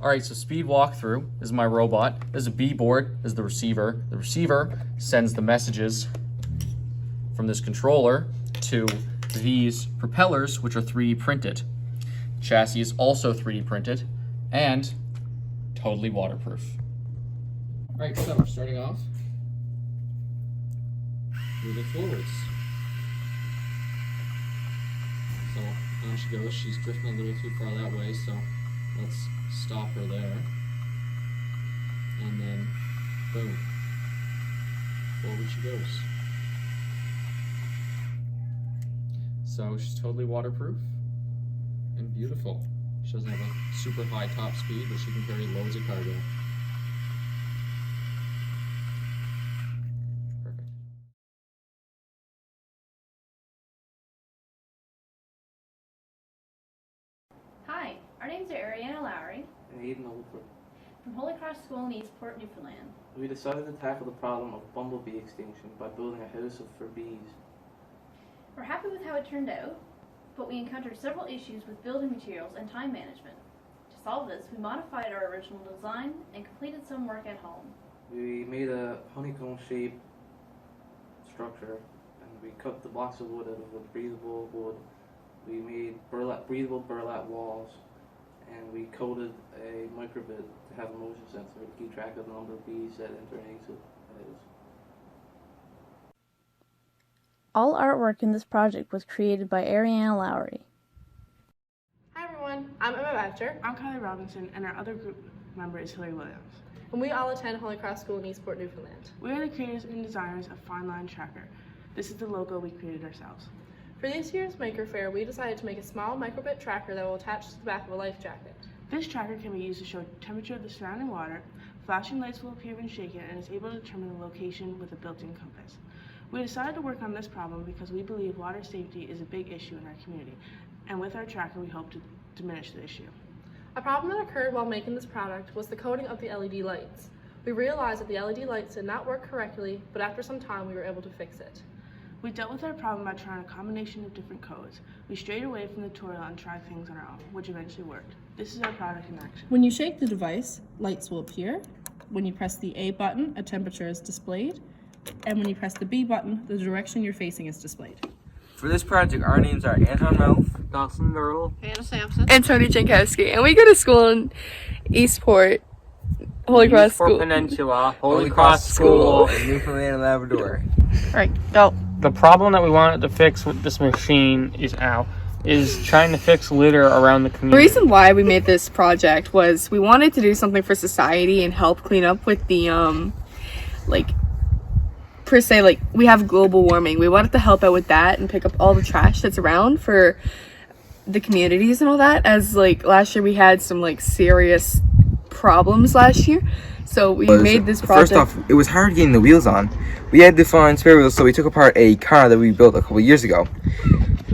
Alright, so speed walkthrough is my robot. There's a B board, is the receiver. The receiver sends the messages from this controller to these propellers, which are 3D printed. Chassis is also 3D printed and totally waterproof. Alright, so we're starting off moving forwards. So on she goes. She's drifting a little too far that way, so let's stop her there. And then, boom, forward she goes. So she's totally waterproof and beautiful. She doesn't have a super high top speed, but she can carry loads of cargo. Perfect. Hi, our names are Ariana Lowry and Aiden Oldford. from Holy Cross School in Eastport, Newfoundland. We decided to tackle the problem of bumblebee extinction by building a house for bees. We're happy with how it turned out, but we encountered several issues with building materials and time management. To solve this, we modified our original design and completed some work at home. We made a honeycomb-shaped structure, and we cut the blocks of wood out of a breathable wood. We made breathable burlap walls, and we coated a microbit to have a motion sensor to keep track of the number of bees that enter and exit the house. All artwork in this project was created by Ariana Lowry. Hi everyone, I'm Emma Batcher, I'm Kylie Robinson, and our other group member is Hillary Williams. and we all attend Holy Cross School in Eastport, Newfoundland. We are the creators and designers of Fine Line Tracker. This is the logo we created ourselves. For this year's Maker Faire, we decided to make a small microbit tracker that will attach to the back of a life jacket. This tracker can be used to show temperature of the surrounding water. Flashing lights will appear when shaken and is able to determine the location with a built-in compass. We decided to work on this problem because we believe water safety is a big issue in our community, and with our tracker we hope to diminish the issue. A problem that occurred while making this product was the coding of the LED lights. We realized that the LED lights did not work correctly, but after some time we were able to fix it. We dealt with our problem by trying a combination of different codes. We strayed away from the tutorial and tried things on our own, which eventually worked. This is our product in action. When you shake the device, lights will appear. When you press the A button, a temperature is displayed. And when you press the B button, the direction you're facing is displayed. For this project, our names are Anton Ralph, Dawson Girdle, Hannah Sampson, and Tony Jankowski, and we go to school in Eastport, Holy Cross School. Peninsula, Holy Cross School in Newfoundland and Labrador. Right, go. The problem that we wanted to fix with this machine is trying to fix litter around the The community. reason why we made this project was we wanted to do something for society and help clean up with the, we have global warming. We wanted to help out with that and pick up all the trash that's around for the communities and all that, as, last year we had some, serious problems last year. So we made this project. First off, it was hard getting the wheels on. We had to find spare wheels, so we took apart a car that we built a couple years ago.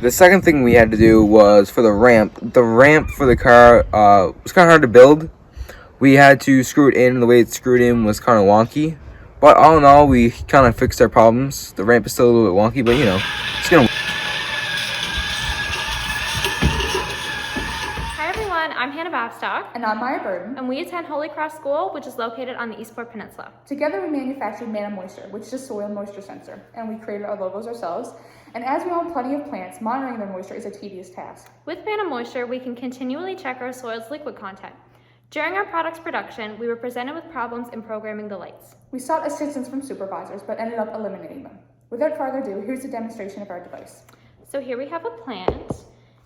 The second thing we had to do was for the ramp. The ramp for the car was kind of hard to build. We had to screw it in, and the way it's screwed in was kind of wonky. But all in all, we kind of fixed our problems. The ramp is still a little bit wonky, but it's gonna. Hi everyone, I'm Hannah Babstock. And I'm Maya Burden. And we attend Holy Cross School, which is located on the Eastport Peninsula. Together we manufactured Mana Moisture, which is a soil moisture sensor, and we created our logos ourselves. And as we own plenty of plants, monitoring their moisture is a tedious task. With Mana Moisture, we can continually check our soil's liquid content. During our product's production, we were presented with problems in programming the lights. We sought assistance from supervisors, but ended up eliminating them. Without further ado, here's a demonstration of our device. So here we have a plant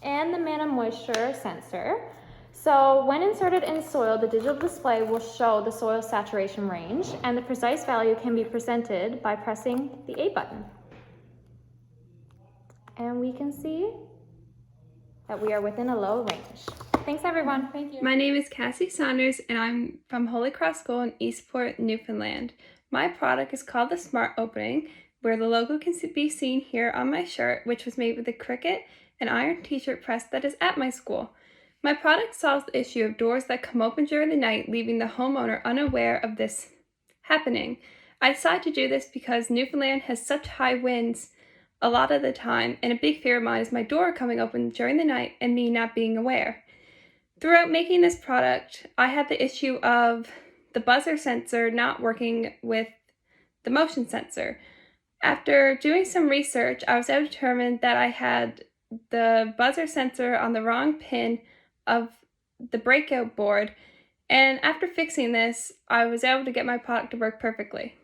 and the Mana Moisture sensor. So when inserted in soil, the digital display will show the soil saturation range, and the precise value can be presented by pressing the A button. And we can see that we are within a low range. Thanks everyone. Thank you. My name is Cassie Saunders, and I'm from Holy Cross School in Eastport, Newfoundland. My product is called the Smart Opening, where the logo can be seen here on my shirt, which was made with a Cricut and iron t-shirt press that is at my school. My product solves the issue of doors that come open during the night, leaving the homeowner unaware of this happening. I decided to do this because Newfoundland has such high winds a lot of the time, and a big fear of mine is my door coming open during the night and me not being aware. Throughout making this product, I had the issue of the buzzer sensor not working with the motion sensor. After doing some research, I was able to determine that I had the buzzer sensor on the wrong pin of the breakout board, and after fixing this, I was able to get my product to work perfectly.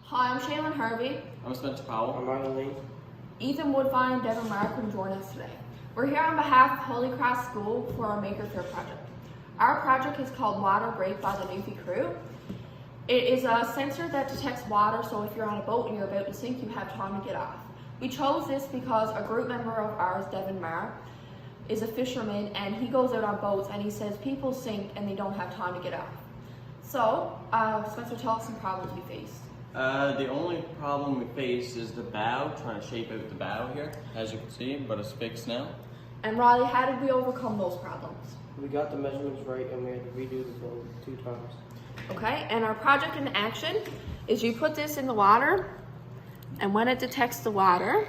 Hi, I'm Shaylin Harvey. I'm Spencer Powell. I'm Marlon Lee. Ethan Woodfine and Devin Mark will join us today. We're here on behalf of Holy Cross School for our Maker Faire project. Our project is called Water Break by the Newfie Crew. It is a sensor that detects water, so if you're on a boat and you're about to sink, you have time to get off. We chose this because a group member of ours, Devin Mark, is a fisherman, and he goes out on boats and he says people sink and they don't have time to get off. So, Spencer, tell us some problems we faced. The only problem we face is the bow, trying to shape out the bow here, as you can see, but it's fixed now. And Riley, how did we overcome those problems? We got the measurements right and we had to redo the build 2 times. Okay, and our project in action is you put this in the water, and when it detects the water,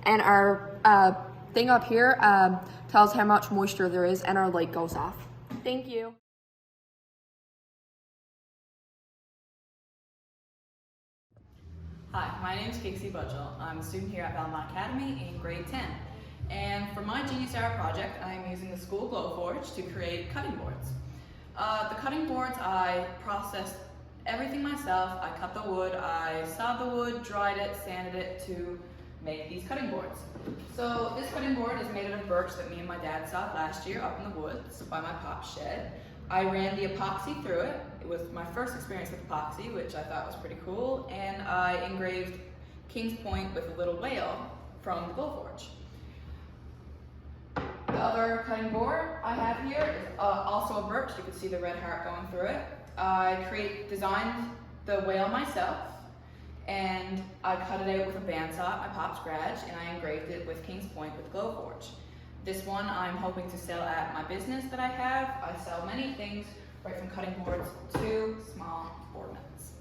and our thing up here tells how much moisture there is, and our light goes off. Thank you. Hi, my name is Casey Budgell. I'm a student here at Belmont Academy in grade 10. And for my Genius Hour project, I am using the school Glowforge to create cutting boards. The cutting boards, I processed everything myself. I cut the wood, I sawed the wood, dried it, sanded it to make these cutting boards. So this cutting board is made out of birch that me and my dad sawed last year up in the woods by my pop's shed. I ran the epoxy through it. It was my first experience with epoxy, which I thought was pretty cool, and I engraved King's Point with a little whale from the Glowforge. The other cutting board I have here is also a birch. You can see the red heart going through it. I designed the whale myself, and I cut it out with a bandsaw at my pop's garage, and I engraved it with King's Point with Glowforge. This one I'm hoping to sell at my business that I have. I sell many things, right from cutting boards to small ornaments.